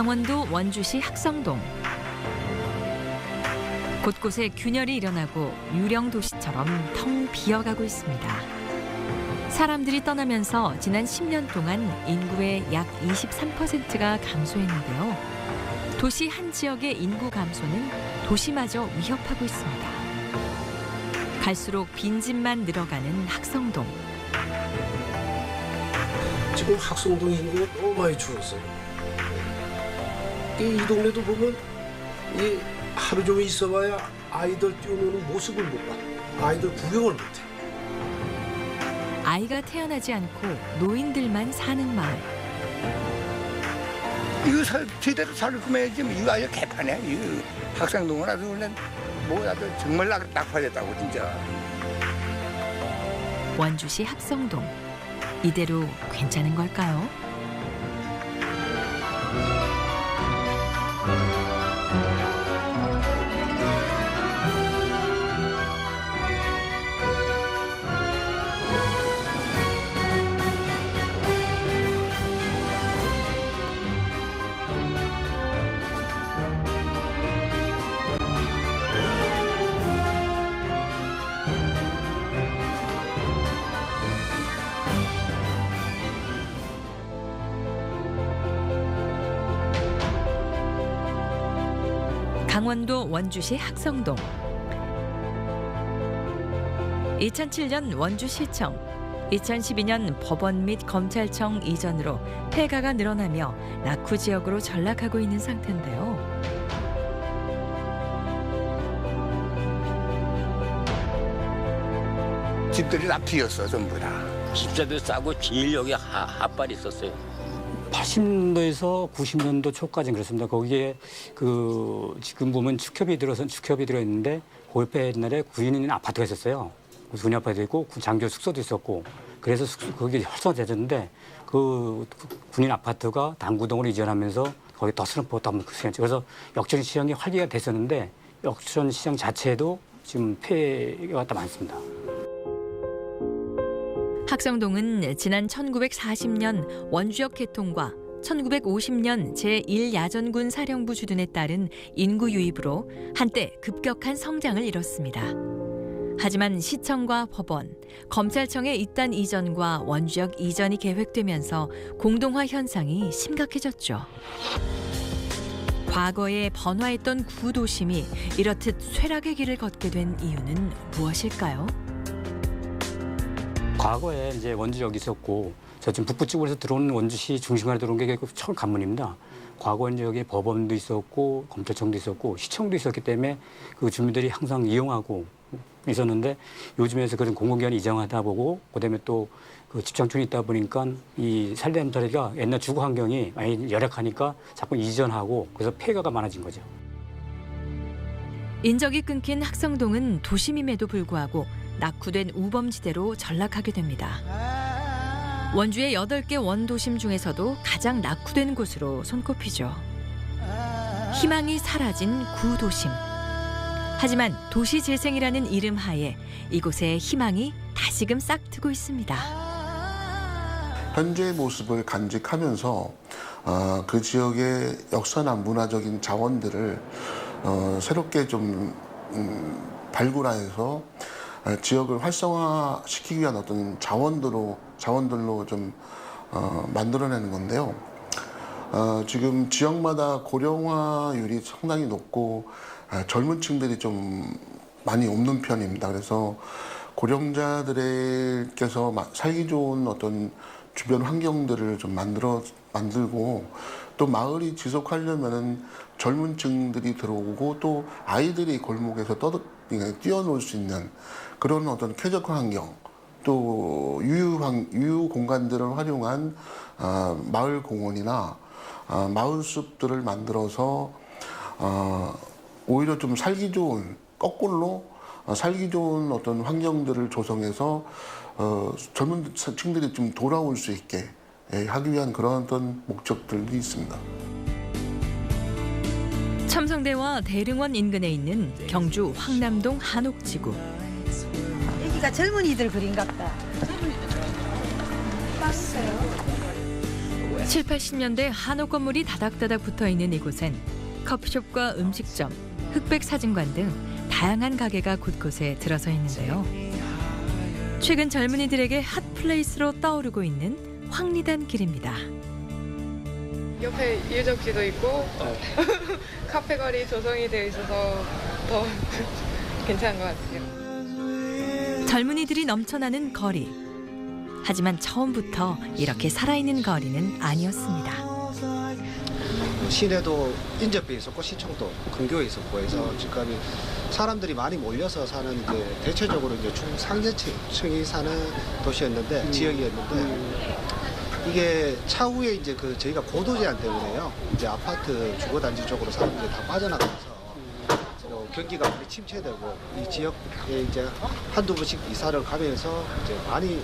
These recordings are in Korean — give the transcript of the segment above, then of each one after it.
강원도 원주시 학성동. 곳곳에 균열이 일어나고 유령 도시처럼 텅 비어가고 있습니다. 사람들이 떠나면서 지난 10년 동안 인구의 약 23%가 감소했는데요. 도시 한 지역의 인구 감소는 도시마저 위협하고 있습니다. 갈수록 빈집만 늘어가는 학성동. 지금 학성동 인구가 너무 많이 줄었어요. 이 동네도 보면 이 하루 종일 있어봐야 아이들 뛰어노는 모습을 못 봐. 아이들 구경을 못 해. 아이가 태어나지 않고 노인들만 사는 마을. 이거 제대로 살 거면 지금 이거 아주 개판이야. 이거 학생동은 아주 그냥 뭐 아주 정말 낙파됐다고 진짜. 원주시 학성동. 이대로 괜찮은 걸까요? 강원도 원주시 학성동. 2007년 원주시청, 2012년 법원 및 검찰청 이전으로 폐가가 늘어나며 낙후 지역으로 전락하고 있는 상태인데요. 집들이 다 비었어 전부 다. 집사도 싸고 제일 여기 핫발이 있었어요. 80년도에서 90년도 초까지는 그렇습니다. 거기에 그 지금 보면 축협이 들어있는데 그 옆에 옛날에 군인 아파트가 있었어요. 군인 아파트도 있고 장교 숙소도 있었고 그래서 거기 활성화됐는데 그 군인 아파트가 당구동으로 이전하면서 거기 더스럼포 그래서 역전 시장이 활기가 됐었는데 역전 시장 자체도 지금 폐해가 많습니다. 학성동은 지난 1940년 원주역 개통과 1950년 제1야전군 사령부 주둔에 따른 인구 유입으로 한때 급격한 성장을 이뤘습니다. 하지만 시청과 법원, 검찰청의 잇단 이전과 원주역 이전이 계획되면서 공동화 현상이 심각해졌죠. 과거에 번화했던 구도심이 이렇듯 쇠락의 길을 걷게 된 이유는 무엇일까요? 과거에 이제 원주역이 있었고 저쪽 북부 쪽으로 들어오는 원주시 중심가로 들어온 게 처음 관문입니다. 과거 이제 여기 법원도 있었고 검찰청도 있었고 시청도 있었기 때문에 그 주민들이 항상 이용하고 있었는데 요즘에서 그런 공공기관이 이전하다 보고 그다음에 또 그 집장촌이 있다 보니까 이 살림살이가 옛날 주거 환경이 많이 열악하니까 자꾸 이전하고 그래서 폐가가 많아진 거죠. 인적이 끊긴 학성동은 도심임에도 불구하고 낙후된 우범지대로 전락하게 됩니다. 원주의 8개 원도심 중에서도 가장 낙후된 곳으로 손꼽히죠. 희망이 사라진 구도심. 하지만 도시재생이라는 이름 하에 이곳에 희망이 다시금 싹트고 있습니다. 현재의 모습을 간직하면서 그 지역의 역사나 문화적인 자원들을 새롭게 좀 발굴해서 지역을 활성화시키기 위한 어떤 자원들로 좀 만들어내는 건데요. 지금 지역마다 고령화율이 상당히 높고 젊은 층들이 좀 많이 없는 편입니다. 그래서 고령자들께서 살기 좋은 어떤 주변 환경들을 좀 만들고 또 마을이 지속하려면은 젊은 층들이 들어오고 또 아이들이 골목에서 뛰어놀 수 있는 그런 어떤 쾌적한 환경 또 유유 공간들을 활용한 마을 공원이나 마을 숲들을 만들어서 오히려 좀 살기 좋은 거꾸로 살기 좋은 어떤 환경들을 조성해서 젊은 층들이 좀 돌아올 수 있게 하기 위한 그런 어떤 목적들도 있습니다. 첨성대와 대릉원 인근에 있는 경주 황남동 한옥지구. 여기가 젊은이들 그림 같다. 7, 80년대 한옥 건물이 다닥다닥 붙어 있는 이곳엔 커피숍과 음식점, 흑백 사진관 등 다양한 가게가 곳곳에 들어서 있는데요. 최근 젊은이들에게 핫플레이스로 떠오르고 있는 황리단 길입니다. 옆에 유적지도 있고 카페 거리 조성이 되어 있어서 더 괜찮은 것 같아요. 젊은이들이 넘쳐나는 거리. 하지만 처음부터 이렇게 살아있는 거리는 아니었습니다. 시내도 인접해 있었고 시청도 근교에 있었고 해서 지금 사람들이 많이 몰려서 사는 이제 대체적으로 이제 중상계층이 사는 도시였는데 지역이었는데 이게 차후에 이제 그 저희가 고도 제한 때문에요. 이제 아파트 주거단지 쪽으로 사람들이 다 빠져나가서 경기가 많이 침체되고 이 지역에 이제 한두 번씩 이사를 가면서 이제 많이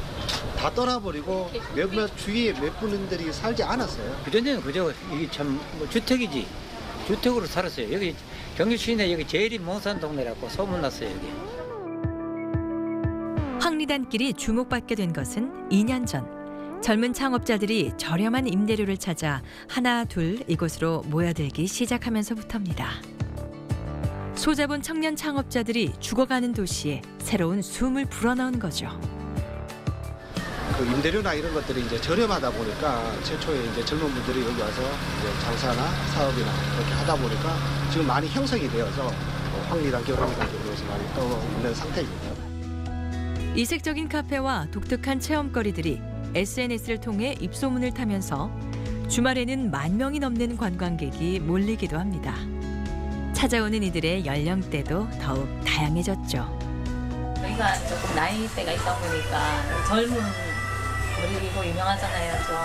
다 떠나버리고 몇몇 주위에 몇 분들이 살지 않았어요. 그전에는 그저 이게 참 주택이지. 주택으로 살았어요. 여기 경주 시내 여기 제일이 못 사는 동네라고 소문났어요, 여기. 황리단길이 주목받게 된 것은 2년 전. 젊은 창업자들이 저렴한 임대료를 찾아 하나 둘 이곳으로 모여들기 시작하면서부터입니다. 소자본 청년 창업자들이 죽어가는 도시에 새로운 숨을 불어넣은 거죠. 그 임대료나 이런 것들이 이제 저렴하다 보니까 최초에 이제 젊은 분들이 여기 와서 이제 장사나 사업이나 그렇게 하다 보니까 지금 많이 형성이 되어서 황리단길 해서 많이 떠 있는 상태입니다. 이색적인 카페와 독특한 체험거리들이 SNS를 통해 입소문을 타면서 주말에는 10,000명이 넘는 관광객이 몰리기도 합니다. 찾아오는 이들의 연령대도 더욱 다양해졌죠. 저희가 조금 나이대가 있다 보니까 젊은 거리고 유명하잖아요. 좀.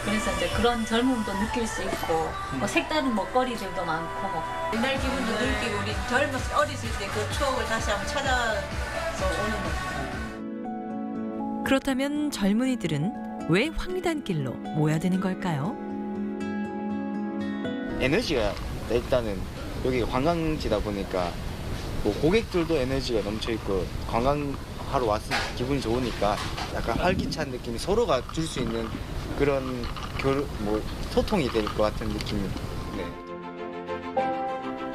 그래서 이제 그런 젊음도 느낄 수 있고 뭐 색다른 먹거리들도 많고 옛날 기분도 느끼고 우리 젊었을 어렸을 때 그 추억을 다시 한번 찾아서 오는 거죠. 그렇다면 젊은이들은 왜 황리단길로 모여드는 걸까요? 에너지가 일단은 여기 관광지다 보니까 뭐 고객들도 에너지가 넘쳐 있고 관광하러 왔을 때 기분이 좋으니까 약간 활기찬 느낌이 서로가 줄 수 있는 그런 소통이 될 것 같은 느낌이. 네.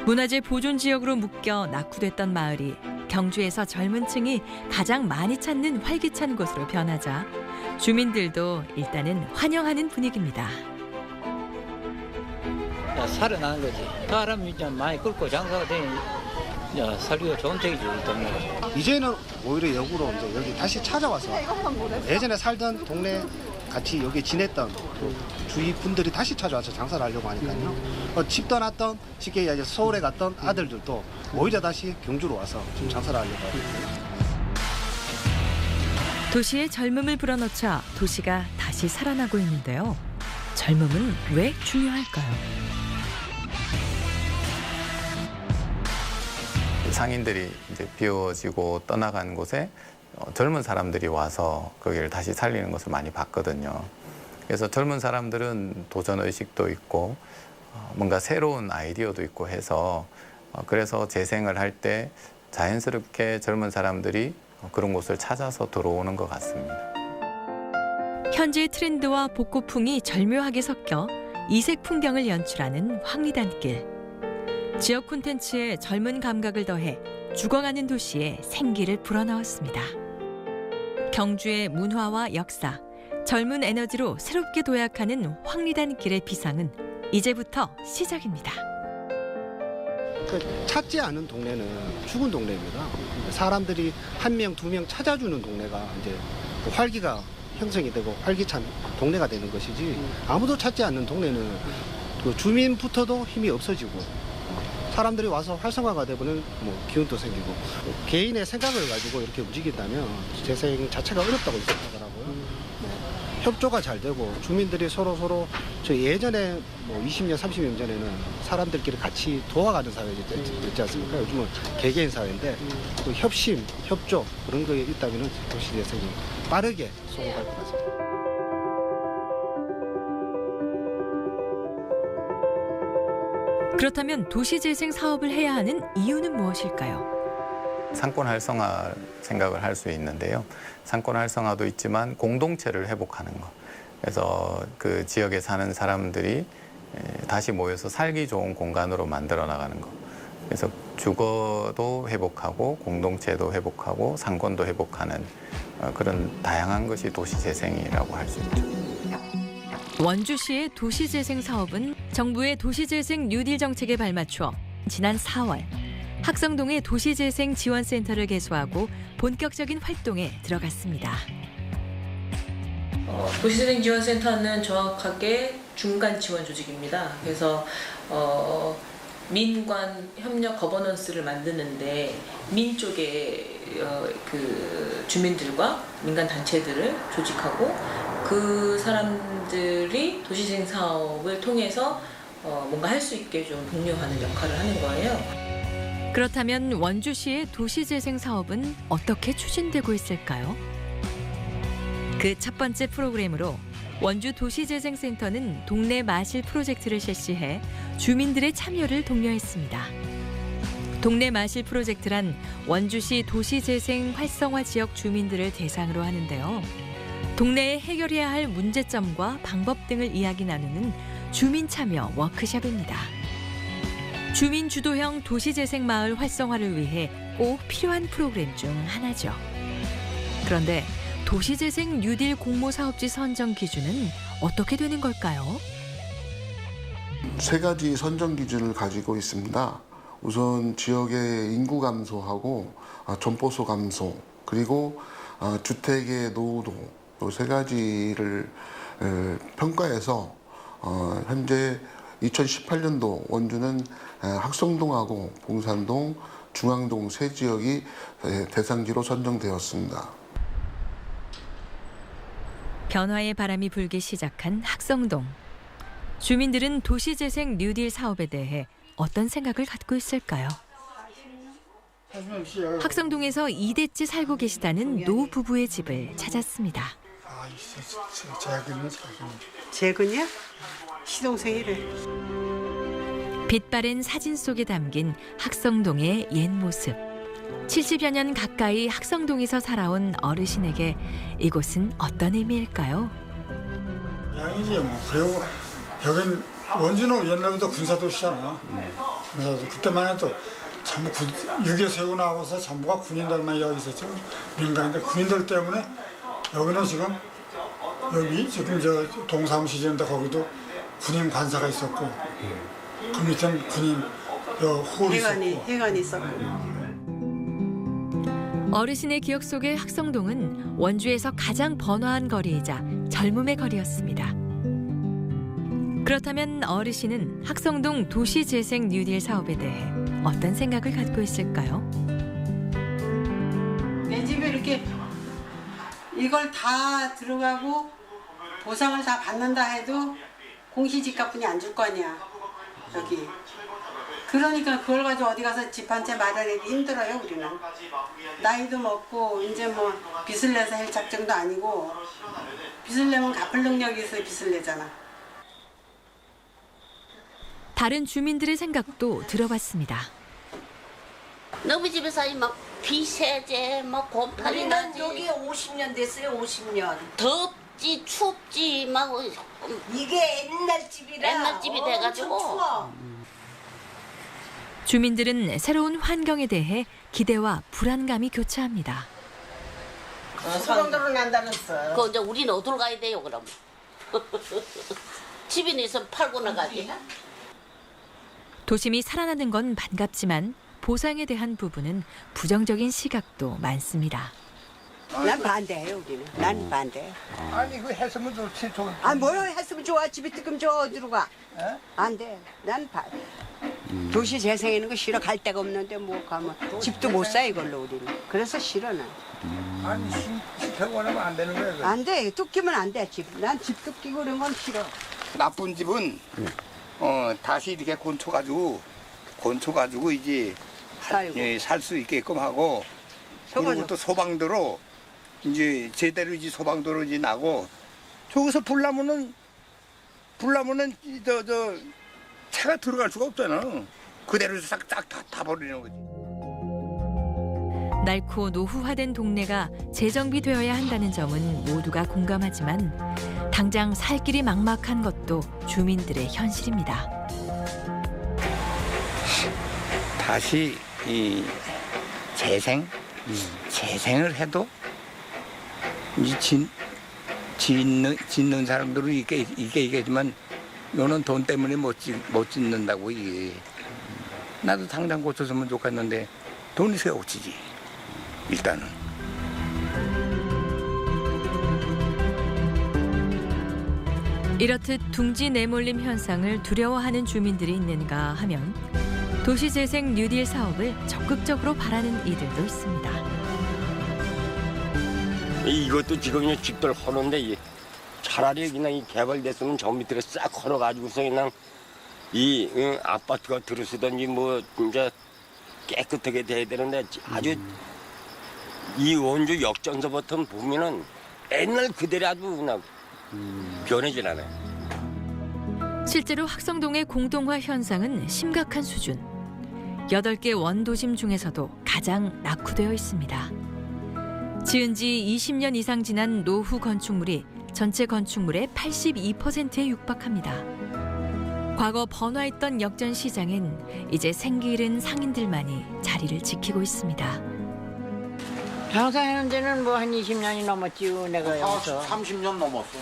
문화재 보존 지역으로 묶여 낙후됐던 마을이 경주에서 젊은 층이 가장 많이 찾는 활기찬 곳으로 변하자 주민들도 일단은 환영하는 분위기입니다. 야, 살아나는 거지. 사람이 좀 많이 끓고 장사가 되니 살기가 좋은 책이지, 이 동네가. 이제는 오히려 역으로 이제 여기 다시 찾아와서 예전에 살던 동네 같이 여기 지냈던 그 주위 분들이 다시 찾아와서 장사를 하려고 하니까요. 집 떠났던 쉽게 이제 서울에 갔던 아들들도 오히려 다시 경주로 와서 지금 장사를 하려고 하고 도시의 젊음을 불어넣자 도시가 다시 살아나고 있는데요. 젊음은 왜 중요할까요? 상인들이 이제 비워지고 떠나간 곳에 젊은 사람들이 와서 거기를 다시 살리는 것을 많이 봤거든요. 그래서 젊은 사람들은 도전 의식도 있고 뭔가 새로운 아이디어도 있고 해서 그래서 재생을 할 때 자연스럽게 젊은 사람들이 그런 곳을 찾아서 들어오는 것 같습니다. 현재의 트렌드와 복고풍이 절묘하게 섞여 이색 풍경을 연출하는 황리단길. 지역 콘텐츠에 젊은 감각을 더해 죽어가는 도시에 생기를 불어넣었습니다. 경주의 문화와 역사, 젊은 에너지로 새롭게 도약하는 황리단길의 비상은 이제부터 시작입니다. 찾지 않은 동네는 죽은 동네입니다. 사람들이 한 명, 두 명 찾아주는 동네가 이제 활기가 형성이 되고 활기찬 동네가 되는 것이지 아무도 찾지 않는 동네는 그 주민부터도 힘이 없어지고 사람들이 와서 활성화가 되고는 기운도 생기고 개인의 생각을 가지고 이렇게 움직인다면 재생 자체가 어렵다고 생각하더라고요. 협조가 잘 되고 주민들이 서로 저 예전에 20년, 30년 전에는 사람들끼리 같이 도와가는 사회였지 않습니까? 요즘은 개개인 사회인데 그 협심, 협조 그런 거에 있다면 도시 재생이 빠르게 성공할 것 같습니다. 그렇다면 도시재생 사업을 해야 하는 이유는 무엇일까요? 상권 활성화 생각을 할 수 있는데요. 상권 활성화도 있지만 공동체를 회복하는 것. 그래서 그 지역에 사는 사람들이 다시 모여서 살기 좋은 공간으로 만들어 나가는 거. 그래서 주거도 회복하고 공동체도 회복하고 상권도 회복하는 그런 다양한 것이 도시재생이라고 할 수 있죠. 원주시의 도시재생 사업은 정부의 도시재생 뉴딜 정책에 발맞춰 지난 4월 학성동의 도시재생 지원센터를 개소하고 본격적인 활동에 들어갔습니다. 도시재생 지원센터는 정확하게 중간 지원 조직입니다. 그래서 민관 협력 거버넌스를 만드는데 민 쪽에 그 주민들과 민간 단체들을 조직하고 그 사람들이 도시재생 사업을 통해서 뭔가 할 수 있게 좀 독려하는 역할을 하는 거예요. 그렇다면 원주시의 도시재생 사업은 어떻게 추진되고 있을까요? 그 첫 번째 프로그램으로 원주 도시재생센터는 동네 마실 프로젝트를 실시해 주민들의 참여를 독려했습니다. 동네 마실 프로젝트란 원주시 도시재생 활성화 지역 주민들을 대상으로 하는데요. 동네에 해결해야 할 문제점과 방법 등을 이야기 나누는 주민 참여 워크숍입니다. 주민 주도형 도시재생 마을 활성화를 위해 꼭 필요한 프로그램 중 하나죠. 그런데 도시재생 뉴딜 공모사업지 선정 기준은 어떻게 되는 걸까요? 3가지 선정 기준을 가지고 있습니다. 우선 지역의 인구 감소하고 점포수 감소, 그리고 주택의 노후도, 이 3가지를 평가해서 현재 2018년도 원주는 학성동하고 봉산동, 중앙동 3지역이 대상지로 선정되었습니다. 변화의 바람이 불기 시작한 학성동. 주민들은 도시재생 뉴딜 사업에 대해 어떤 생각을 갖고 있을까요? 학성동에서 2대째 살고 계시다는 노 부부의 집을 찾았습니다. 재근이야? 시동생이래. 빛바랜 사진 속에 담긴 학성동의 옛 모습. 70여 년 가까이 학성동에서 살아온 어르신에게 이곳은 어떤 의미일까요? 양이지 뭐. 그리고 여긴 원주는 옛날부터 군사도시잖아. 그래서 그때만 해도 전부 6.25 세우고 나와서 전부가 군인들만 여기 있었죠. 민간인들 군인들 때문에 여기는 지금 저 동사무실인데 거기도 군인 관사가 있었고 그 밑에는 군인 홀이 있었고 해관이 있었고. 어르신의 기억 속의 학성동은 원주에서 가장 번화한 거리이자 젊음의 거리였습니다. 그렇다면 어르신은 학성동 도시재생 뉴딜 사업에 대해 어떤 생각을 갖고 있을까요? 내 집에 이렇게 이걸 다 들어가고 보상을 다 받는다 해도 공시지가뿐이 안 줄 거 아니야, 여기. 그러니까 그걸 가지고 어디 가서 집 한 채 마련하기 힘들어요, 우리는. 나이도 먹고 이제 뭐 빚을 내서 할 작정도 아니고 빚을 내면 갚을 능력이 있어야 빚을 내잖아. 다른 주민들의 생각도 들어봤습니다. 너희 집에서 막 비세제, 막 곰팡이 나지. 여기 50년 됐어요, 50년. 덥지, 춥지, 막 이게 옛날 집이라. 옛날 집이 돼가지고. 추워. 주민들은 새로운 환경에 대해 기대와 불안감이 교차합니다. 소방도로 난다면서. 그 이제 우리는 어디로 가야 돼요, 그럼? 집이 있으면 팔고 나가지. 도심이 살아나는 건 반갑지만 보상에 대한 부분은 부정적인 시각도 많습니다. 난 반대해요, 우리는. 난 반대. 아니 그 했으면 좋지. 뭘 했으면 좋아. 집이 뜨끔 저 어디로 가? 안 돼. 난 도시 재생하는 거 싫어. 갈 데가 없는데 뭐 가면 집도 못 사 이걸로 우리는. 그래서 싫어 난. 아니 시켜고 하면 안 되는 거야. 안 돼. 뚝기면 안 돼. 집. 난 집 뚝기고 그런 건 싫어. 나쁜 집은 다시 이렇게 곤쳐가지고 이제 살 수 있게끔 하고 그리고 또 소방도로 이제 제대로 이제 소방도로 이제 나고 저기서 불나면은 저 차가 들어갈 수가 없잖아. 그대로 싹 다 버리는 거지. 낡고 노후화된 동네가 재정비되어야 한다는 점은 모두가 공감하지만 당장 살 길이 막막한 것도 주민들의 현실입니다. 다시 이 재생을 해도 이 짓는 사람들은 이게지만 너는 돈 때문에 못 짓는다고 이게. 나도 당장 고쳤으면 좋겠는데 돈이 새 없지 일단은. 이렇듯 둥지 내몰림 현상을 두려워하는 주민들이 있는가 하면 도시재생 뉴딜 사업을 적극적으로 바라는 이들도 있습니다. 이것도 지금 집들 하는데 차라리 그냥 이 개발됐으면 저 밑으로 싹 걸어가지고서 그냥 이 아파트가 들으시든지 뭐 진짜 깨끗하게 돼야 되는데 아주 이 원주 역전서부터 보면은 옛날 그대로 아주 그냥 변하질 않아요. 실제로 학성동의 공동화 현상은 심각한 수준. 8개 원도심 중에서도 가장 낙후되어 있습니다. 지은 지 20년 이상 지난 노후 건축물이 전체 건축물의 82%에 육박합니다. 과거 번화했던 역전 시장엔 이제 생기 잃은 상인들만이 자리를 지키고 있습니다. 장사하는 데는 뭐 한 20년이 넘었지요, 내가 여기서. 30년 넘었어.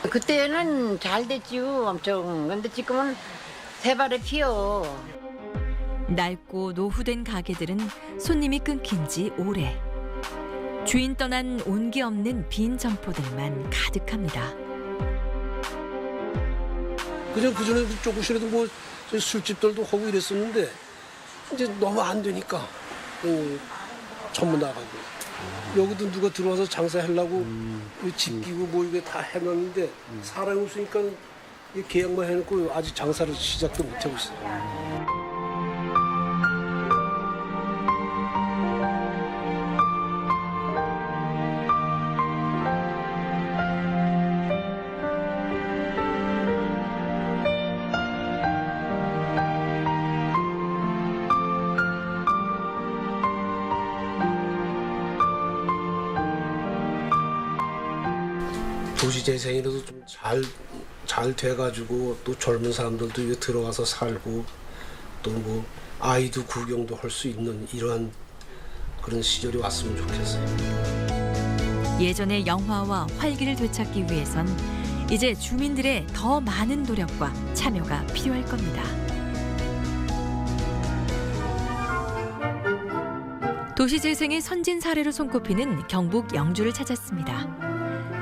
그때는 잘 됐지요, 엄청. 근데 지금은 새발에 피어. 낡고 노후된 가게들은 손님이 끊긴 지 오래. 주인 떠난 온기 없는 빈 점포들만 가득합니다. 그냥 그전에 조금씩이라도 뭐 술집들도 하고 이랬었는데 이제 너무 안 되니까 전부 나가고 여기도 누가 들어와서 장사하려고 집 끼고 뭐 이게 다 해놨는데 사람이 없으니까 계약만 해놓고 아직 장사를 시작도 못하고 있어요. 도시재생이라도 좀 잘 돼가지고 또 젊은 사람들도 여기 들어와서 살고 또 뭐 아이도 구경도 할 수 있는 이러한 그런 시절이 왔으면 좋겠어요. 예전의 영화와 활기를 되찾기 위해선 이제 주민들의 더 많은 노력과 참여가 필요할 겁니다. 도시재생의 선진 사례로 손꼽히는 경북 영주를 찾았습니다.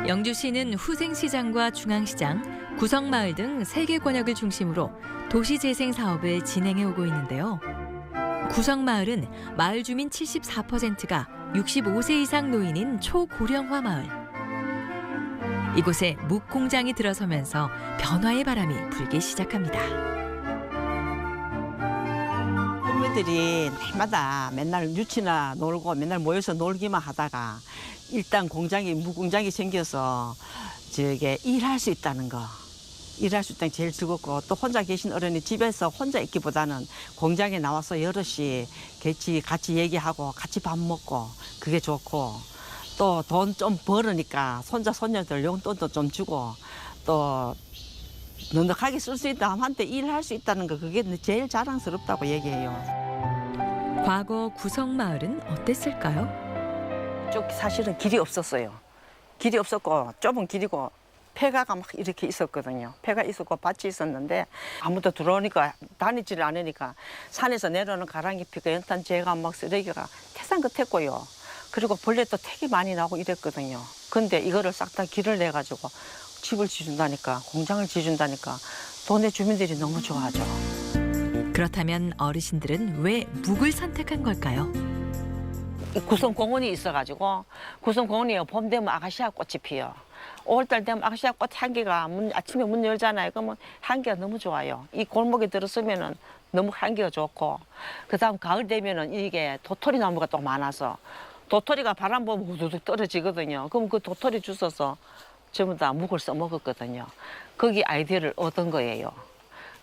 영주시는 후생시장과 중앙시장, 구성마을 등 3개 권역을 중심으로 도시재생 사업을 진행해 오고 있는데요. 구성마을은 마을 주민 74%가 65세 이상 노인인 초고령화 마을. 이곳에 묵공장이 들어서면서 변화의 바람이 불기 시작합니다. 젊은이들이 날마다 맨날 유치나 놀고 맨날 모여서 놀기만 하다가 일단 묵공장이 생겨서 저게 일할 수 있다는 거. 일할 수 있다는 게 제일 즐겁고 또 혼자 계신 어른이 집에서 혼자 있기보다는 공장에 나와서 여럿이 같이 얘기하고 같이 밥 먹고 그게 좋고 또 돈 좀 벌으니까 손자 손녀들 용돈도 좀 주고 또 넉넉하게 쓸 수 있다 한테 일할 수 있다는 거 그게 제일 자랑스럽다고 얘기해요. 과거 구성마을은 어땠을까요? 쪽 사실은 길이 없었어요. 길이 없었고 좁은 길이고 폐가가 막 이렇게 있었거든요. 폐가 있었고 밭이 있었는데 아무도 들어오니까 다니지를 않으니까 산에서 내려오는 가랑이 피가 연탄 재가 막 쓰레기가 태산 같았고요. 그리고 벌레도 되게 많이 나고 이랬거든요. 근데 이거를 싹 다 길을 내가지고 집을 지준다니까 공장을 지준다니까 동네 주민들이 너무 좋아하죠. 그렇다면 어르신들은 왜 묵을 선택한 걸까요? 구성공원이 있어가지고 구성공원이 봄 되면 아카시아 꽃이 피어. 5월달 되면 아카시아 꽃 향기가 아침에 문 열잖아요. 그러면 향기가 너무 좋아요. 이 골목에 들어서면은 너무 향기가 좋고 그다음 가을 되면은 이게 도토리 나무가 또 많아서 도토리가 바람 보면 우두둑 떨어지거든요. 그럼 그 도토리 주워서 전부 다 묵을 써먹었거든요. 거기 아이디어를 얻은 거예요.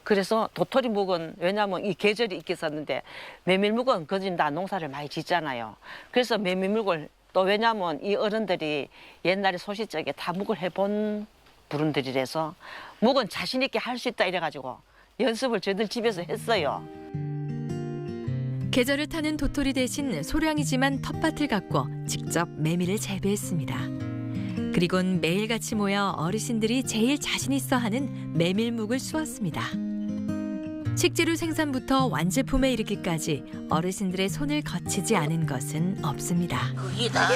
그래서 도토리묵은 왜냐하면 이 계절이 있겠었는데 메밀묵은 거진 다 농사를 많이 짓잖아요. 그래서 메밀묵을 또 왜냐하면 이 어른들이 옛날에 소시적에 다 묵을 해본 분들이라서 묵은 자신 있게 할 수 있다 이래가지고 연습을 저희들 집에서 했어요. 계절을 타는 도토리 대신 소량이지만 텃밭을 가꿔 직접 메밀을 재배했습니다. 그리곤 매일같이 모여 어르신들이 제일 자신 있어 하는 메밀묵을 쑤었습니다. 식재료 생산부터 완제품에 이르기까지 어르신들의 손을 거치지 않은 것은 없습니다. 그게 다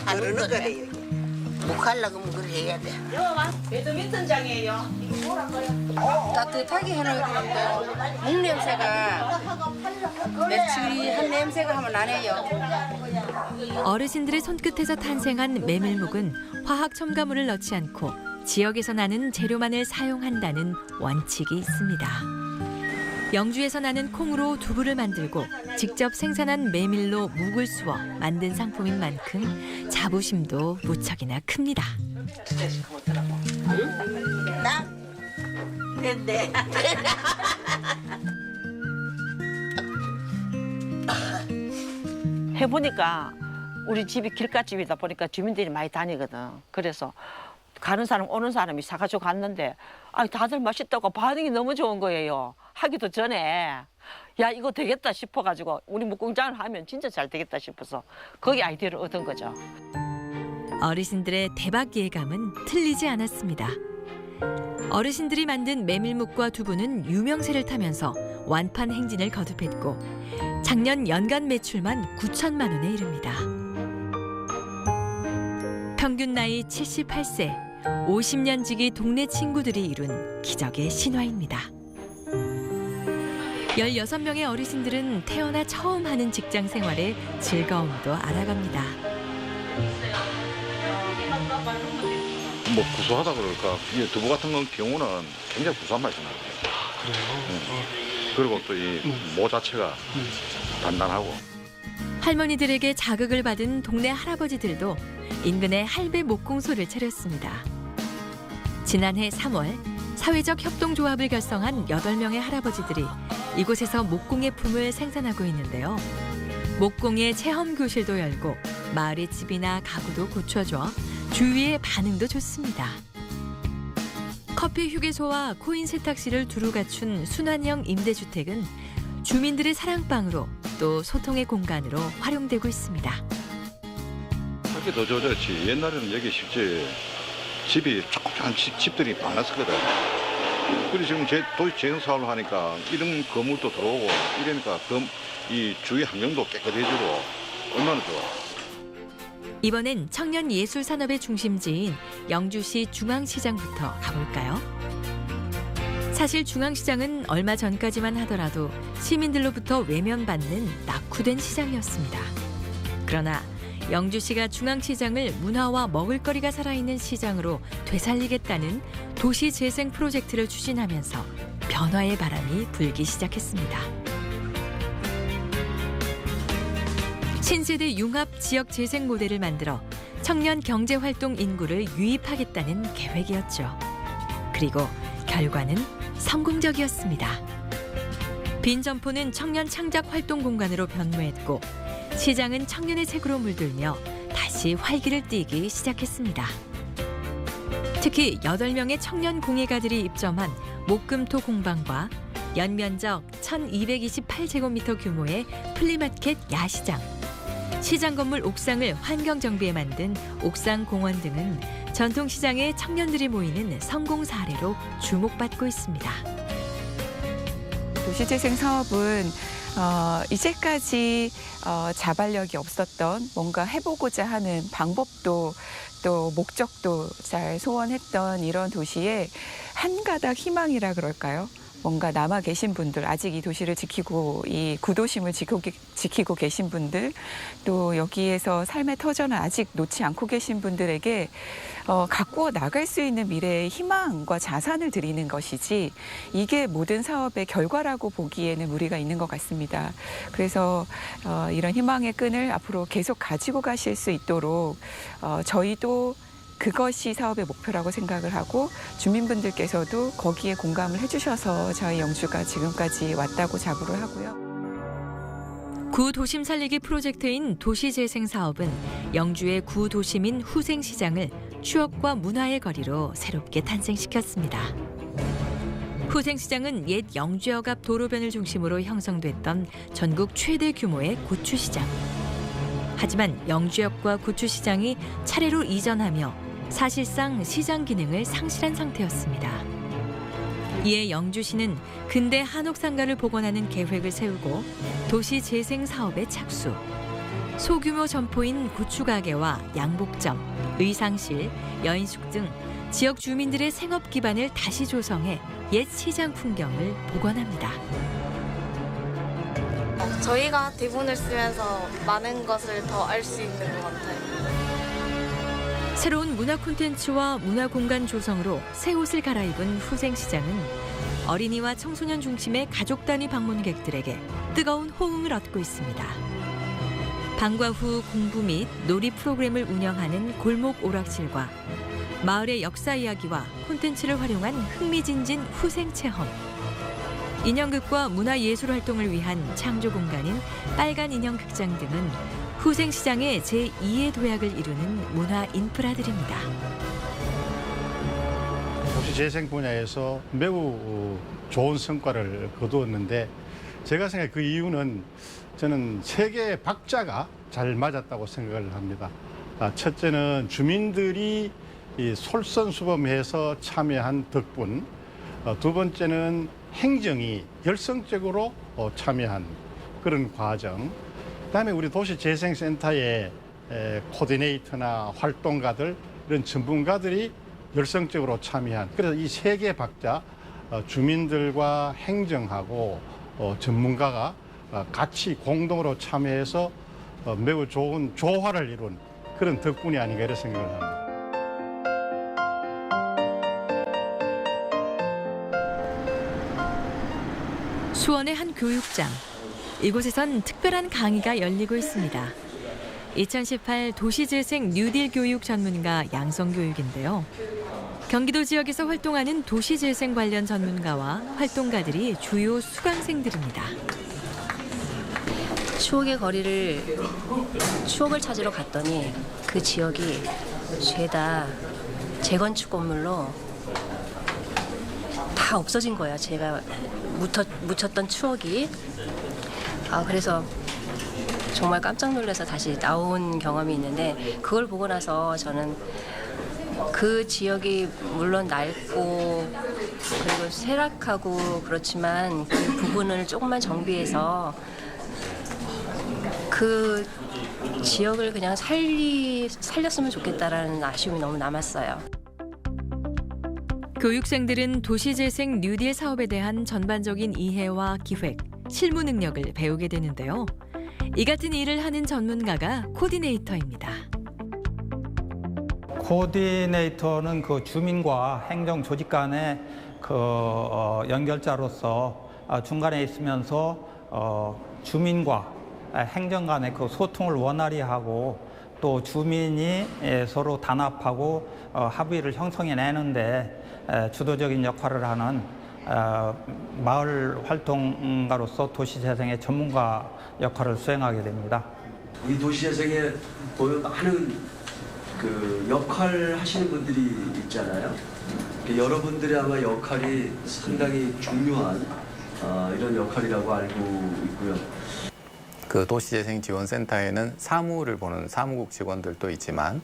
하는 거래. 묵하려고 하면 그래 해야 돼. 배드민턴장이에요. 이거 뭐라고요? 따뜻하게 해놔야 되는데 묵 냄새가 매출한 냄새가 하면 안 해요. 어르신들의 손끝에서 탄생한 메밀묵은 화학 첨가물을 넣지 않고 지역에서 나는 재료만을 사용한다는 원칙이 있습니다. 영주에서 나는 콩으로 두부를 만들고 직접 생산한 메밀로 묵을 쑤어 만든 상품인 만큼 자부심도 무척이나 큽니다. 나? 됐네. 해보니까 우리 집이 길가집이다 보니까 주민들이 많이 다니거든. 그래서 가는 사람 오는 사람이 사가지고 갔는데 다들 맛있다고 반응이 너무 좋은 거예요. 하기도 전에 야 이거 되겠다 싶어가지고 우리 묵공장을 하면 진짜 잘 되겠다 싶어서 거기 아이디어를 얻은 거죠. 어르신들의 대박 예감은 틀리지 않았습니다. 어르신들이 만든 메밀묵과 두부는 유명세를 타면서 완판 행진을 거듭했고 작년 연간 매출만 9천만 원에 이릅니다. 평균 나이 78세, 50년 지기 동네 친구들이 이룬 기적의 신화입니다. 16명의 어르신들은 태어나 처음 하는 직장 생활의 즐거움도 알아갑니다. 뭐 구수하다 그럴까? 이 두부 같은 경우는 굉장히 구수한 맛이 나요. 그래요? 그리고 또 이 모 자체가 단단하고. 할머니들에게 자극을 받은 동네 할아버지들도 인근에 할배 목공소를 차렸습니다. 지난해 3월 사회적 협동조합을 결성한 8명의 할아버지들이 이곳에서 목공예 품을 생산하고 있는데요. 목공예 체험교실도 열고 마을의 집이나 가구도 고쳐줘 주위의 반응도 좋습니다. 커피 휴게소와 코인 세탁실을 두루 갖춘 순환형 임대주택은 주민들의 사랑방으로 또 소통의 공간으로 활용되고 있습니다. 살기 더 좋았지. 옛날에는 여기 실제 집이 조그만 집들이 많았었거든. 그리고 지금 도시 재생사업을 하니까 이런 건물도 들어오고 이러니까 이 주위 환경도 깨끗해지고 얼마나 좋아. 이번엔 청년 예술 산업의 중심지인 영주시 중앙시장부터 가볼까요? 사실 중앙시장은 얼마 전까지만 하더라도 시민들로부터 외면받는 낙후된 시장이었습니다. 그러나 영주시가 중앙시장을 문화와 먹을거리가 살아있는 시장으로 되살리겠다는 도시재생 프로젝트를 추진하면서 변화의 바람이 불기 시작했습니다. 신세대 융합 지역 재생 모델을 만들어 청년 경제활동 인구를 유입하겠다는 계획이었죠. 그리고 결과는 성공적이었습니다. 빈 점포는 청년 창작 활동 공간으로 변모했고 시장은 청년의 색으로 물들며 다시 활기를 띠기 시작했습니다. 특히 8명의 청년 공예가들이 입점한 목금토 공방과 연면적 1228제곱미터 규모의 플리마켓 야시장, 시장 건물 옥상을 환경 정비에 만든 옥상공원 등은 전통시장에 청년들이 모이는 성공 사례로 주목받고 있습니다. 도시재생 사업은 이제까지 자발력이 없었던 뭔가 해보고자 하는 방법도 또 목적도 잘 소원했던 이런 도시에 한 가닥 희망이라 그럴까요? 뭔가 남아 계신 분들, 아직 이 도시를 지키고 이 구도심을 지키고 계신 분들, 또 여기에서 삶의 터전을 아직 놓지 않고 계신 분들에게 가꾸어 나갈 수 있는 미래의 희망과 자산을 드리는 것이지 이게 모든 사업의 결과라고 보기에는 무리가 있는 것 같습니다. 그래서 이런 희망의 끈을 앞으로 계속 가지고 가실 수 있도록 저희도 그것이 사업의 목표라고 생각을 하고 주민분들께서도 거기에 공감을 해주셔서 저희 영주가 지금까지 왔다고 자부를 하고요. 구도심 살리기 프로젝트인 도시재생 사업은 영주의 구도심인 후생시장을 추억과 문화의 거리로 새롭게 탄생시켰습니다. 후생시장은 옛 영주역 앞 도로변을 중심으로 형성됐던 전국 최대 규모의 고추시장. 하지만 영주역과 고추시장이 차례로 이전하며 사실상 시장 기능을 상실한 상태였습니다. 이에 영주시는 근대 한옥상가를 복원하는 계획을 세우고 도시재생 사업에 착수. 소규모 점포인 고추가게와 양복점, 의상실, 여인숙 등 지역 주민들의 생업 기반을 다시 조성해 옛 시장 풍경을 복원합니다. 저희가 대본을 쓰면서 많은 것을 더 알 수 있는 것 같아요. 새로운 문화 콘텐츠와 문화 공간 조성으로 새 옷을 갈아입은 후생시장은 어린이와 청소년 중심의 가족 단위 방문객들에게 뜨거운 호응을 얻고 있습니다. 방과 후 공부 및 놀이 프로그램을 운영하는 골목 오락실과 마을의 역사 이야기와 콘텐츠를 활용한 흥미진진 후생체험, 인형극과 문화예술 활동을 위한 창조 공간인 빨간 인형 극장 등은 후생시장의 제2의 도약을 이루는 문화 인프라들입니다. 도시재생 분야에서 매우 좋은 성과를 거두었는데 제가 생각해 그 이유는 저는 세 개의 박자가 잘 맞았다고 생각을 합니다. 첫째는 주민들이 솔선수범해서 참여한 덕분, 두 번째는 행정이 열성적으로 참여한 그런 과정, 그다음에 우리 도시재생센터의 코디네이터나 활동가들, 이런 전문가들이 열성적으로 참여한, 그래서 이 세 개의 박자, 주민들과 행정하고 전문가가 같이 공동으로 참여해서 매우 좋은 조화를 이룬 그런 덕분이 아닌가 이런 생각을 합니다. 수원의 한 교육장. 이곳에선 특별한 강의가 열리고 있습니다. 2018 도시재생 뉴딜 교육 전문가 양성교육인데요. 경기도 지역에서 활동하는 도시재생 관련 전문가와 활동가들이 주요 수강생들입니다. 추억의 거리를 추억을 찾으러 갔더니 그 지역이 죄다 재건축 건물로 다 없어진 거야. 제가 묻혔던 추억이. 그래서 정말 깜짝 놀라서 다시 나온 경험이 있는데, 그걸 보고 나서 저는 그 지역이 물론 낡고 그리고 쇠락하고 그렇지만 그 부분을 조금만 정비해서 그 지역을 그냥 살렸으면 좋겠다라는 아쉬움이 너무 남았어요. 교육생들은 도시재생 뉴딜 사업에 대한 전반적인 이해와 기획, 실무 능력을 배우게 되는데요. 이 같은 일을 하는 전문가가 코디네이터입니다. 코디네이터는 그 주민과 행정 조직 간의 그 연결자로서 중간에 있으면서 주민과 행정 간의 그 소통을 원활히 하고 또 주민이 서로 단합하고 합의를 형성해내는데 주도적인 역할을 하는 마을 활동가로서 도시재생의 전문가 역할을 수행하게 됩니다. 이 도시재생에 보면 많은 그 역할 하시는 분들이 있잖아요. 여러분들의 아마 역할이 상당히 중요한 이런 역할이라고 알고 있고요. 그 도시재생지원센터에는 사무를 보는 사무국 직원들도 있지만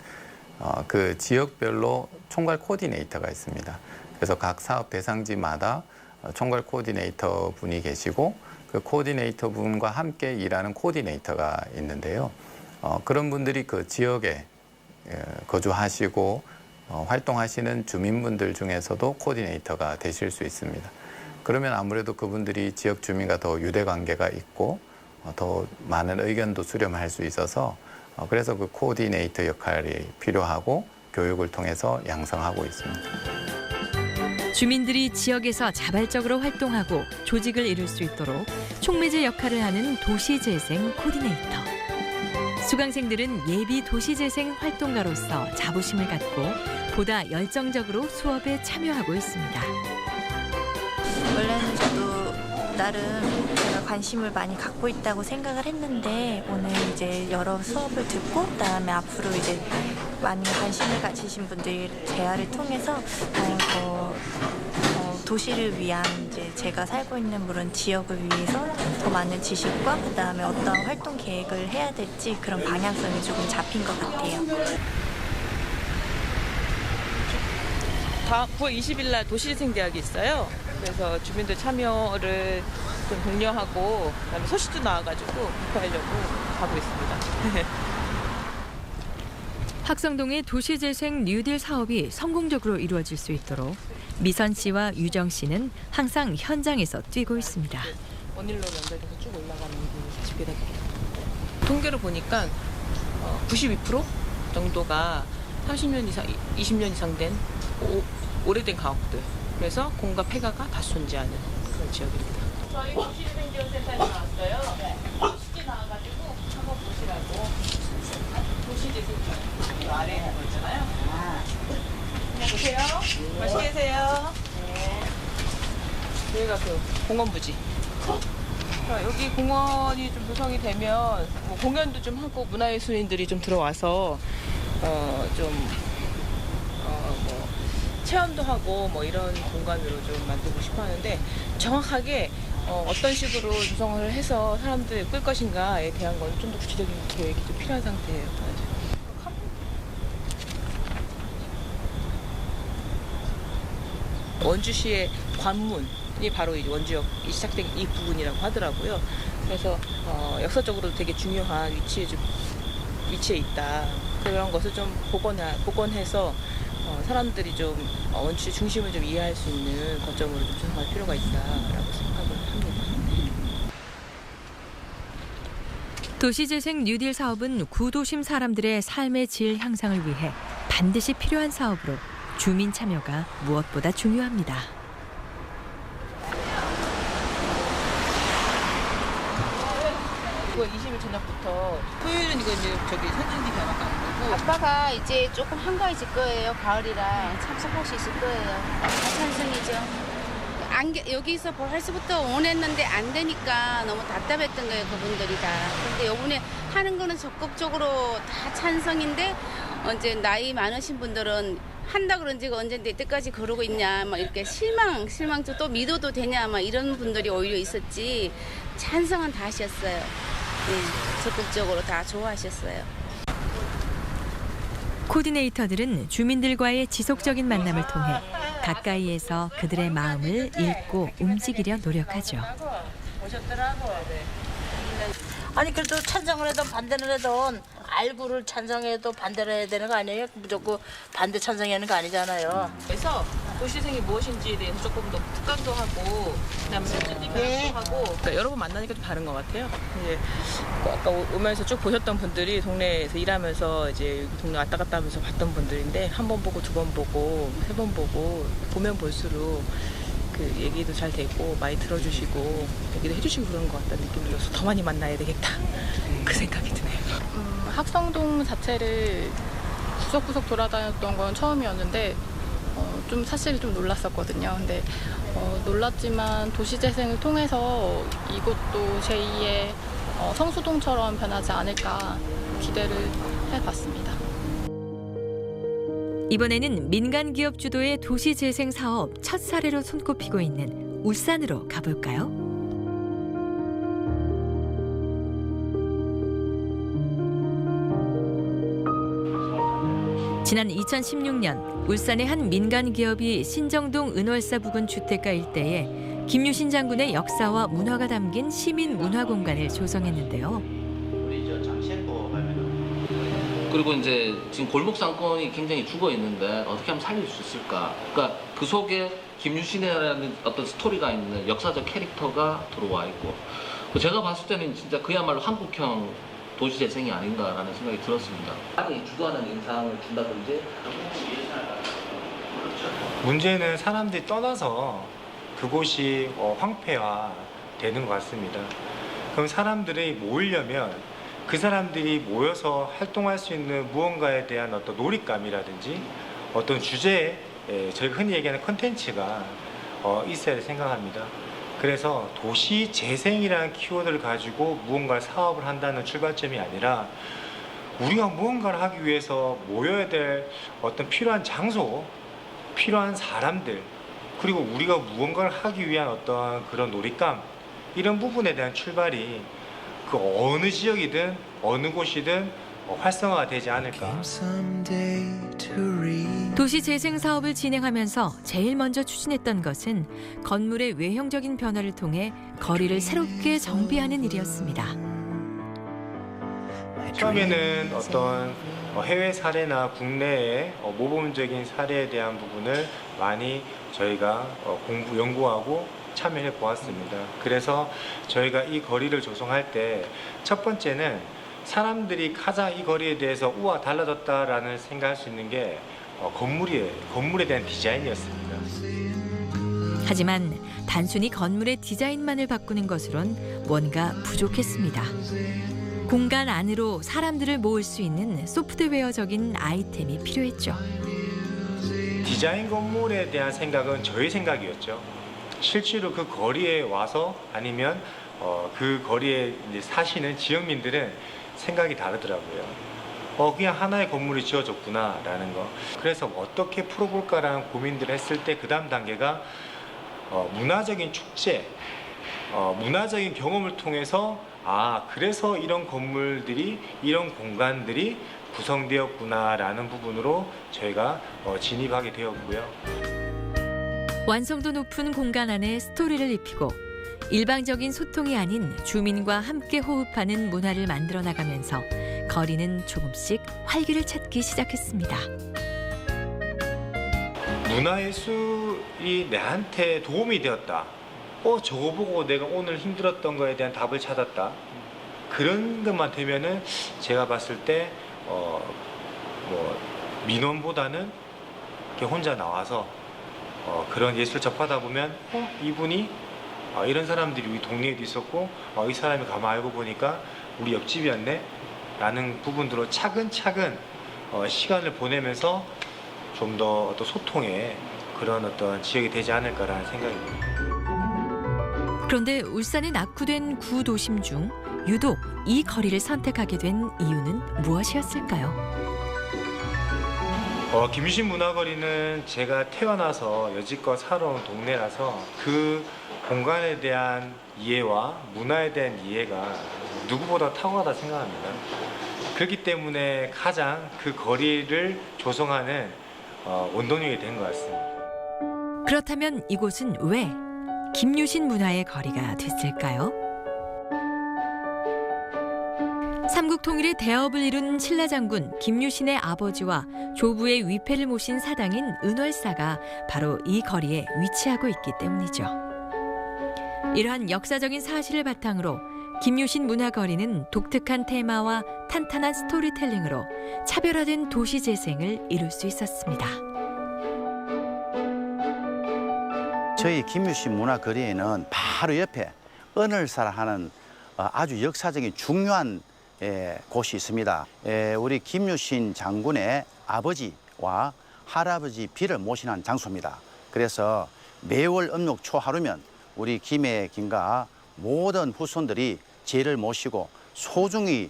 그 지역별로 총괄 코디네이터가 있습니다. 그래서 각 사업 대상지마다 총괄 코디네이터 분이 계시고 그 코디네이터 분과 함께 일하는 코디네이터가 있는데요. 그런 분들이 그 지역에 거주하시고 활동하시는 주민분들 중에서도 코디네이터가 되실 수 있습니다. 그러면 아무래도 그분들이 지역 주민과 더 유대 관계가 있고 더 많은 의견도 수렴할 수 있어서 그래서 그 코디네이터 역할이 필요하고 교육을 통해서 양성하고 있습니다. 주민들이 지역에서 자발적으로 활동하고 조직을 이룰 수 있도록 촉매제 역할을 하는 도시재생 코디네이터. 수강생들은 예비 도시재생 활동가로서 자부심을 갖고 보다 열정적으로 수업에 참여하고 있습니다. 원래는 저도 나름 제가 관심을 많이 갖고 있다고 생각을 했는데 오늘 이제 여러 수업을 듣고 그다음에 앞으로 이제 많은 관심을 가지신 분들의 대화를 통해서 도시를 위한 이제 제가 살고 있는 물론 지역을 위해서 더 많은 지식과 그다음에 어떤 활동 계획을 해야 될지 그런 방향성이 조금 잡힌 것 같아요. 다음 9월 20일 날 도시재생대학이 있어요. 그래서 주민들 참여를 좀 독려하고 그다음에 소식도 나와가지고 공부하려고 가고 있습니다. 학성동의 도시재생 뉴딜 사업이 성공적으로 이루어질 수 있도록 미선 씨와 유정 씨는 항상 현장에서 뛰고 있습니다. 원일로 연결돼서 쭉 올라가는 게 집계됩니다. 통계를 보니까 92% 정도가 30년 이상, 20년 이상 된 오래된 가옥들. 그래서 공과 폐가가 다 존재하는 그런 지역입니다. 저희 도시재생지원센터에서 나왔어요. 수지 나와가지고 한번 보시라고. 도시재생 아래에 있는 거 있잖아요. 그냥 보세요. 맛있게 드세요. 여기가 그 공원부지. 여기 공원이 좀 조성이 되면 뭐 공연도 좀 하고 문화예술인들이 좀 들어와서 뭐 체험도 하고 뭐 이런 공간으로 좀 만들고 싶어 하는데 정확하게 어떤 식으로 조성을 해서 사람들이 끌 것인가에 대한 건 좀 더 구체적인 계획이 좀 필요한 상태예요. 원주시의 관문이 바로 이 원주역이 시작된 이 부분이라고 하더라고요. 그래서 역사적으로 되게 중요한 위치에 있다. 그런 것을 좀 복원해서 사람들이 좀 원주시 중심을 좀 이해할 수 있는 거점으로 좀 조성할 필요가 있다라고 생각을 합니다. 도시재생 뉴딜 사업은 구도심 사람들의 삶의 질 향상을 위해 반드시 필요한 사업으로 주민 참여가 무엇보다 중요합니다. 9월 20일 저녁부터 토요일은 이거 이제 선진지 변화가 안 되고 아빠가 이제 조금 한가해질 거예요. 가을이라 참석할 수 있을 거예요. 찬성이죠. 여기서 벌써부터 원했는데 안 되니까 너무 답답했던 거예요. 그분들이 다. 근데 이번에 하는 거는 적극적으로 다 찬성인데 이제 나이 많으신 분들은 한다 그런지 언제인데 이때까지 그러고 있냐 막 이렇게 실망 또 믿어도 되냐 막 이런 분들이 오히려 있었지 찬성은 다 하셨어요. 네, 적극적으로 다 좋아하셨어요. 코디네이터들은 주민들과의 지속적인 만남을 통해 가까이에서 그들의 마음을 읽고 움직이려 노력하죠. 아니 그래도 찬성을 해도 반대를 해도 알고를 찬성해도 반대를 해야 되는 거 아니에요? 무조건 반대 찬성하는 거 아니잖아요. 그래서 도시재생이 무엇인지에 대해서 조금 더 특강도 하고 그다음에 실질적인 교육도 하고 그러니까 여러 번 만나니까 좀 다른 것 같아요. 이제 아까 오면서 쭉 보셨던 분들이 동네에서 일하면서 이제 여기 동네 왔다 갔다 하면서 봤던 분들인데 한 번 보고 두 번 보고 세 번 보고 보면 볼수록 그 얘기도 잘 되고 많이 들어주시고 얘기도 해주시고 그런 것 같다는 느낌이 들어서 더 많이 만나야 되겠다 그 생각이 드네요. 학성동 자체를 구석구석 돌아다녔던 건 처음이었는데 좀 사실 좀 놀랐었거든요. 근데 놀랐지만 도시재생을 통해서 이곳도 제2의 성수동처럼 변하지 않을까 기대를 해봤습니다. 이번에는 민간기업 주도의 도시재생 사업 첫 사례로 손꼽히고 있는 울산으로 가볼까요? 지난 2016년 울산의 한 민간기업이 신정동 은월사 부근 주택가 일대에 김유신 장군의 역사와 문화가 담긴 시민 문화공간을 조성했는데요. 그리고 이제 지금 골목 상권이 굉장히 죽어 있는데 어떻게 하면 살릴 수 있을까? 그러니까 그 속에 김유신이라는 어떤 스토리가 있는 역사적 캐릭터가 들어와 있고 제가 봤을 때는 진짜 그야말로 한국형 도시재생이 아닌가라는 생각이 들었습니다. 많이 주도하는 인상을 준다든지. 문제는 사람들이 떠나서 그곳이 황폐화되는 것 같습니다. 그럼 사람들이 모이려면 그 사람들이 모여서 활동할 수 있는 무언가에 대한 어떤 놀잇감이라든지 어떤 주제에 저희가 흔히 얘기하는 컨텐츠가 있어야 생각합니다. 그래서 도시 재생이라는 키워드를 가지고 무언가 사업을 한다는 출발점이 아니라 우리가 무언가를 하기 위해서 모여야 될 어떤 필요한 장소, 필요한 사람들, 그리고 우리가 무언가를 하기 위한 어떤 그런 놀잇감, 이런 부분에 대한 출발이 그 어느 지역이든 어느 곳이든 활성화가 되지 않을까. 도시 재생 사업을 진행하면서 제일 먼저 추진했던 것은 건물의 외형적인 변화를 통해 거리를 새롭게 정비하는 일이었습니다. 처음에는 어떤 해외 사례나 국내의 모범적인 사례에 대한 부분을 많이 저희가 연구하고 참여해 보았습니다. 그래서 저희가 이 거리를 조성할 때 첫 번째는 사람들이 가장 이 거리에 대해서 우와 달라졌다라는 생각할 수 있는 게 건물에 대한 디자인이었습니다. 하지만 단순히 건물의 디자인만을 바꾸는 것으론 뭔가 부족했습니다. 공간 안으로 사람들을 모을 수 있는 소프트웨어적인 아이템이 필요했죠. 디자인 건물에 대한 생각은 저의 생각이었죠. 실제로 그 거리에 와서 아니면 그 거리에 이제 사시는 지역민들은 생각이 다르더라고요. 그냥 하나의 건물이 지어졌구나라는 거. 그래서 어떻게 풀어볼까라는 고민들을 했을 때 그 다음 단계가 문화적인 축제, 문화적인 경험을 통해서 그래서 이런 건물들이, 이런 공간들이 구성되었구나라는 부분으로 저희가 진입하게 되었고요. 완성도 높은 공간 안에 스토리를 입히고 일방적인 소통이 아닌 주민과 함께 호흡하는 문화를 만들어 나가면서 거리는 조금씩 활기를 찾기 시작했습니다. 문화예술이 내한테 도움이 되었다. 저거 보고 내가 오늘 힘들었던 거에 대한 답을 찾았다. 그런 것만 되면은 제가 봤을 때 민원보다는 이렇게 혼자 나와서 그런 예술 접하다 보면 이분이 이런 사람들이 우리 동네에도 있었고 이 사람이 가만 알고 보니까 우리 옆집이었네 라는 부분들로 차근차근 시간을 보내면서 좀 더 소통의 그런 어떤 지역이 되지 않을까라는 생각입니다. 그런데 울산에 낙후된 구도심 중 유독 이 거리를 선택하게 된 이유는 무엇이었을까요? 김유신 문화거리는 제가 태어나서 여지껏 살아온 동네라서 그 공간에 대한 이해와 문화에 대한 이해가 누구보다 탁월하다 생각합니다. 그렇기 때문에 가장 그 거리를 조성하는 원동력이 된 것 같습니다. 그렇다면 이곳은 왜 김유신 문화의 거리가 됐을까요? 삼국 통일의 대업을 이룬 신라장군 김유신의 아버지와 조부의 위패를 모신 사당인 은월사가 바로 이 거리에 위치하고 있기 때문이죠. 이러한 역사적인 사실을 바탕으로 김유신 문화거리는 독특한 테마와 탄탄한 스토리텔링으로 차별화된 도시 재생을 이룰 수 있었습니다. 저희 김유신 문화거리에는 바로 옆에 은월사라 하는 아주 역사적인 중요한 곳이 있습니다. 우리 김유신 장군의 아버지와 할아버지 비를 모시는 장소입니다. 그래서 매월 음력 초하루면 우리 김해 김가 모든 후손들이 제를 모시고 소중히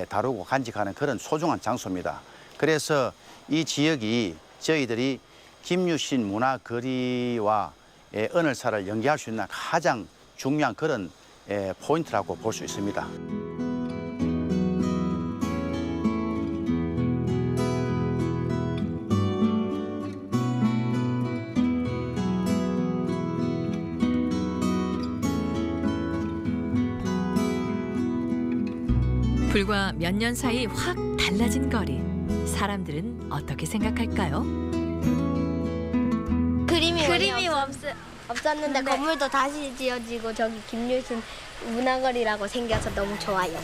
다루고 간직하는 그런 소중한 장소입니다. 그래서 이 지역이 저희들이 김유신 문화거리와 은월사를 연계할 수 있는 가장 중요한 그런 포인트라고 볼 수 있습니다. 불과 몇 년 사이 확 달라진 거리. 사람들은 어떻게 생각할까요? 그림이 없었는데 건물도 다시 지어지고 저기 김유신 문화거리라고 생겨서 너무 좋아요.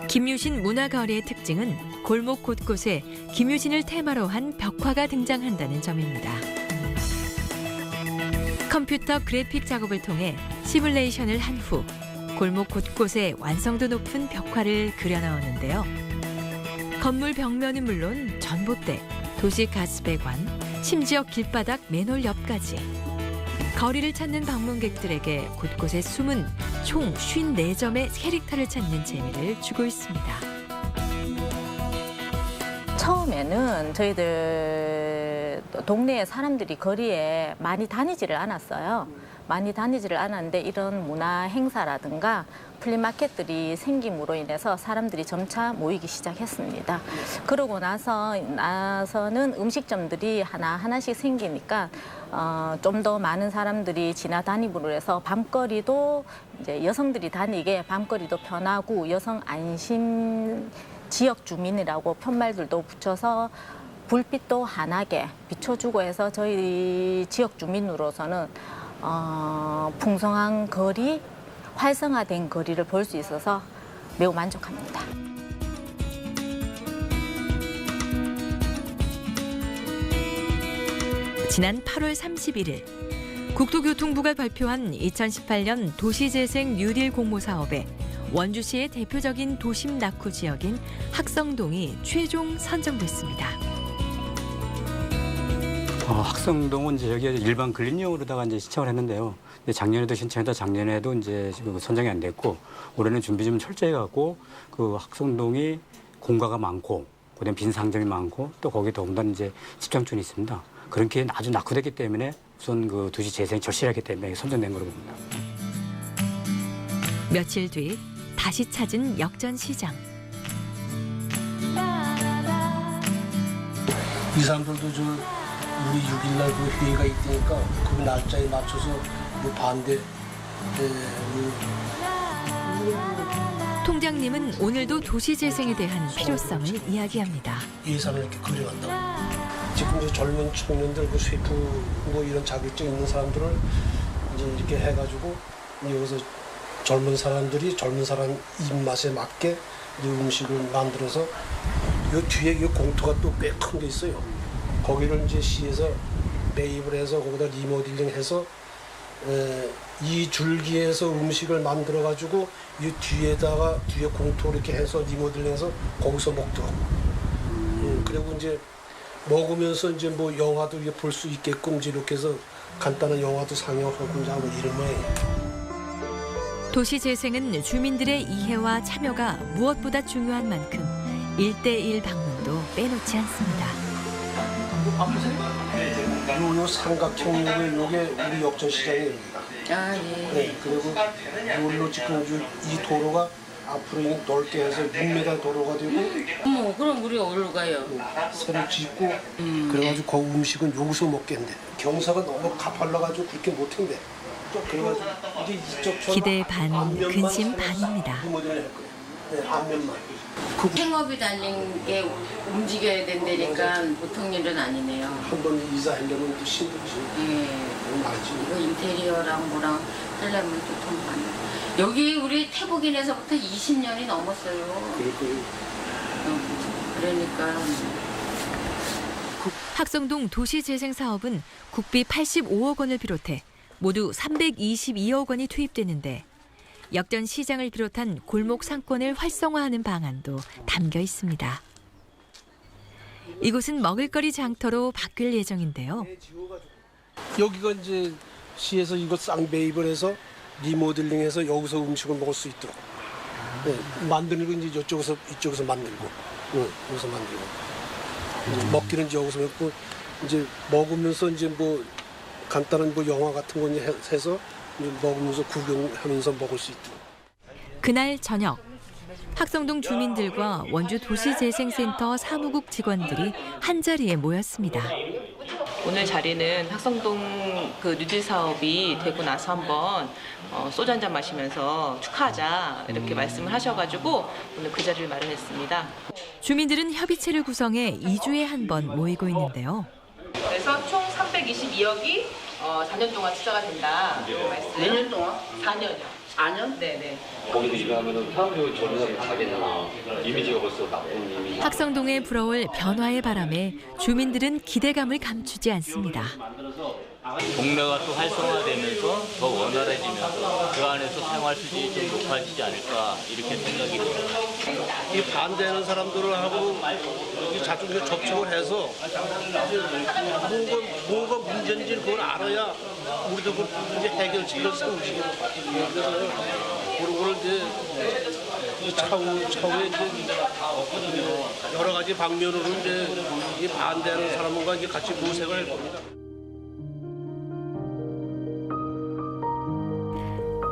김유신 문화거리의 특징은 골목 곳곳에 김유신을 테마로 한 벽화가 등장한다는 점입니다. 컴퓨터 그래픽 작업을 통해 시뮬레이션을 한 후 골목 곳곳에 완성도 높은 벽화를 그려나오는데요. 건물 벽면은 물론 전봇대, 도시 가스배관, 심지어 길바닥 맨홀 옆까지 거리를 찾는 방문객들에게 곳곳에 숨은 총 54점의 캐릭터를 찾는 재미를 주고 있습니다. 처음에는 저희들 동네에 사람들이 거리에 많이 다니지를 않았어요. 많이 다니지를 않았는데 이런 문화 행사라든가 플리마켓들이 생김으로 인해서 사람들이 점차 모이기 시작했습니다. 그러고 나서는 음식점들이 하나씩 생기니까 좀 더 많은 사람들이 지나다님으로 해서 밤거리도 이제 여성들이 다니게 밤거리도 편하고 여성 안심 지역 주민이라고 편말들도 붙여서 불빛도 환하게 비춰주고 해서 저희 지역 주민으로서는 풍성한 거리, 활성화된 거리를 볼 수 있어서 매우 만족합니다. 지난 8월 31일 국토교통부가 발표한 2018년 도시재생 뉴딜 공모 사업에 원주시의 대표적인 도심 낙후 지역인 학성동이 최종 선정됐습니다. 학성동은 이제 여기 일반 근린용으로다가 이제 신청을 했는데요. 근데 작년에도 신청했다 작년에도 이제 지금 선정이 안 됐고 올해는 준비 좀 철저히 갖고 그 학성동이 공가가 많고 그다음 빈 상점이 많고 또 거기에 더군다나 이제 집장촌이 있습니다. 그렇게 아주 낙후됐기 때문에 우선 그 도시 재생이 절실하기 때문에 선정된 거로 봅니다. 며칠 뒤 다시 찾은 역전시장. 이 사람들도 우리 6일날 그 회의가 있으니까 그 날짜에 맞춰서 뭐 반대. 통장님은 오늘도 도시재생에 대한 필요성을 이야기합니다. 예산을 이렇게 그려간다고. 지금 이제 젊은 청년들, 그 셰프 뭐 이런 자격증 있는 사람들을 이제 이렇게 해가지고 여기서 젊은 사람들이 젊은 사람 입맛에 맞게 이제 음식을 만들어서 요 뒤에 이 공터가 또 꽤 큰 게 있어요. 거기를 이제 시에서 매입을 해서 거기다 리모델링해서 이 줄기에서 음식을 만들어 가지고 이 뒤에 공터 이렇게 해서 리모델링해서 거기서 먹더라고. 그리고 이제 먹으면서 이제 뭐 영화도 볼 수 있게끔 이제 이렇게 해서 간단한 영화도 상영하고 이제 하는 이런 모양이에요. 도시재생은 주민들의 이해와 참여가 무엇보다 중요한 만큼 1:1 방문도 빼놓지 않습니다. 요 삼각형 요게 우리 역전시장이에요. 아, 예. 네, 그리고 요로 지금 이 도로가 앞으로 넓게 해서 6m 도로가 되고. 그럼 우리 어디로 가요? 새로 짓고 그래가지고 그 음식은 여기서 먹겠는데 경사가 너무 가팔라가지고 그렇게 못한대. 그래가지고 이제 이쪽처럼 기대 반, 근심 반입니다. 네, 앞면만. 생업이 달린 게 움직여야 된다니까 보통 일은 아니네요. 한 번 이사하려면 또 힘들지. 예. 이거 인테리어랑 뭐랑 하려면 또 돈 많이. 여기 우리 태국인에서부터 20년이 넘었어요. 그러니까. 학성동 도시재생 사업은 국비 85억 원을 비롯해 모두 322억 원이 투입되는데 역전 시장을 비롯한 골목 상권을 활성화하는 방안도 담겨 있습니다. 이곳은 먹을거리 장터로 바뀔 예정인데요. 여기가 이제 시에서 이거 쌍배입을 해서 리모델링해서 여기서 음식을 먹을 수 있도록 만드는 건 이제 이쪽에서 만들고 여기서 만들고 이제 먹기는 이제 여기서 먹고 이제 먹으면서 이제 뭐 간단한 뭐 영화 같은 거 해서 먹으면서 구경하면서 먹을 수 있도록. 그날 저녁 학성동 주민들과 원주 도시재생센터 사무국 직원들이 한자리에 모였습니다. 오늘 자리는 학성동 그 뉴딜 사업이 되고 나서 한번 소주 한잔 마시면서 축하하자 이렇게 말씀을 하셔가지고 오늘 그 자리를 마련했습니다. 주민들은 협의체를 구성해 2주에 한 번 모이고 있는데요. 그래서 총 322억이 4년 동안 투자가 된다. 몇 년 동안? 4년이요. 4년? 네네. 거기도 일하면은 사람들이 저리가면 가게잖아. 이미지가 벌써 나쁜 이미지. 학성동에 불어올 변화의 바람에 주민들은 기대감을 감추지 않습니다. 동네가 또 활성화되면서 더 원활해지면서 그 안에서 생활 수준이 좀 높아지지 않을까 이렇게 생각이 듭니다. 이 반대하는 사람들하고 자꾸 접촉을 해서 뭐가 문제인지 그걸 알아야 우리도 이제 해결책을 세우시고 그런 걸 이제 차후에 이제 여러 가지 방면으로 이제 이 반대하는 사람과 이제 같이 모색을 할 겁니다.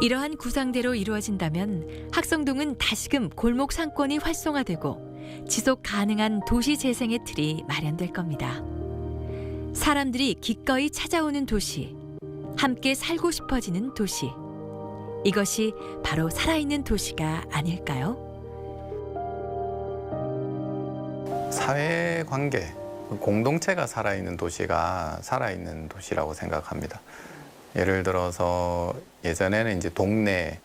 이러한 구상대로 이루어진다면 학성동은 다시금 골목 상권이 활성화되고 지속 가능한 도시 재생의 틀이 마련될 겁니다. 사람들이 기꺼이 찾아오는 도시, 함께 살고 싶어지는 도시. 이것이 바로 살아있는 도시가 아닐까요? 사회관계, 공동체가 살아있는 도시가 살아있는 도시라고 생각합니다. 예를 들어서 예전에는 이제 동네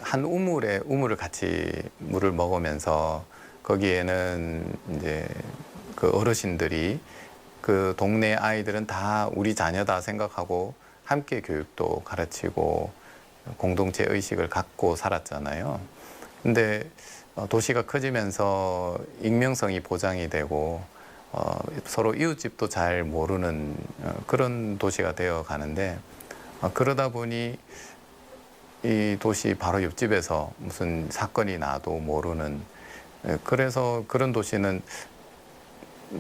한 우물을 같이 물을 먹으면서 거기에는 이제 그 어르신들이 그 동네 아이들은 다 우리 자녀다 생각하고 함께 교육도 가르치고 공동체 의식을 갖고 살았잖아요. 근데 도시가 커지면서 익명성이 보장이 되고 서로 이웃집도 잘 모르는 그런 도시가 되어 가는데 그러다 보니 이 도시 바로 옆집에서 무슨 사건이 나도 모르는 그래서 그런 도시는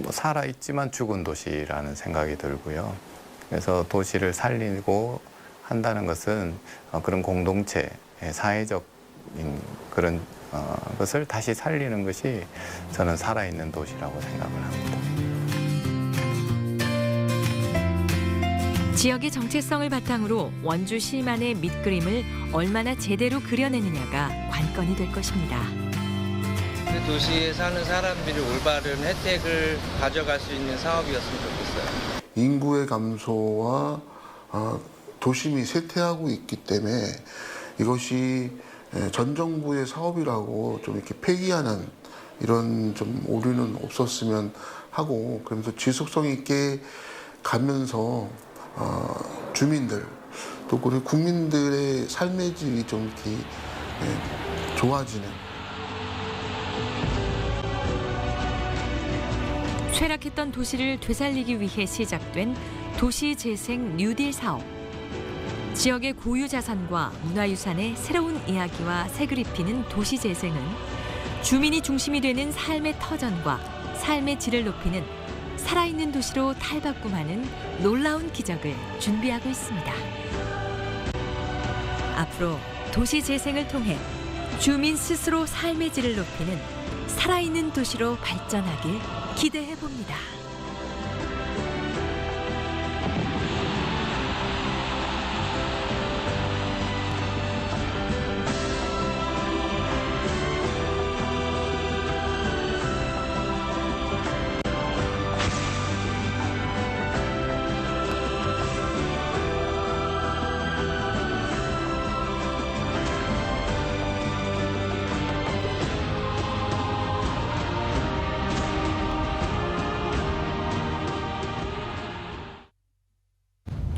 살아있지만 죽은 도시라는 생각이 들고요. 그래서 도시를 살리고 한다는 것은 그런 공동체, 사회적인 그런 것을 다시 살리는 것이 저는 살아있는 도시라고 생각을 합니다. 지역의 정체성을 바탕으로 원주시만의 밑그림을 얼마나 제대로 그려내느냐가 관건이 될 것입니다. 도시에 사는 사람들이 올바른 혜택을 가져갈 수 있는 사업이었으면 좋겠어요. 인구의 감소와 도심이 쇠퇴하고 있기 때문에 이것이 전 정부의 사업이라고 좀 이렇게 폐기하는 이런 좀 오류는 없었으면 하고 그러면서 지속성 있게 가면서 주민들 또 그리고 국민들의 삶의 질이 좀 이렇게 좋아지는. 쇠락했던 도시를 되살리기 위해 시작된 도시재생 뉴딜 사업. 지역의 고유 자산과 문화유산의 새로운 이야기와 색을 입히는 도시재생은 주민이 중심이 되는 삶의 터전과 삶의 질을 높이는 살아있는 도시로 탈바꿈하는 놀라운 기적을 준비하고 있습니다. 앞으로 도시재생을 통해 주민 스스로 삶의 질을 높이는 살아있는 도시로 발전하길 기대해 봅니다.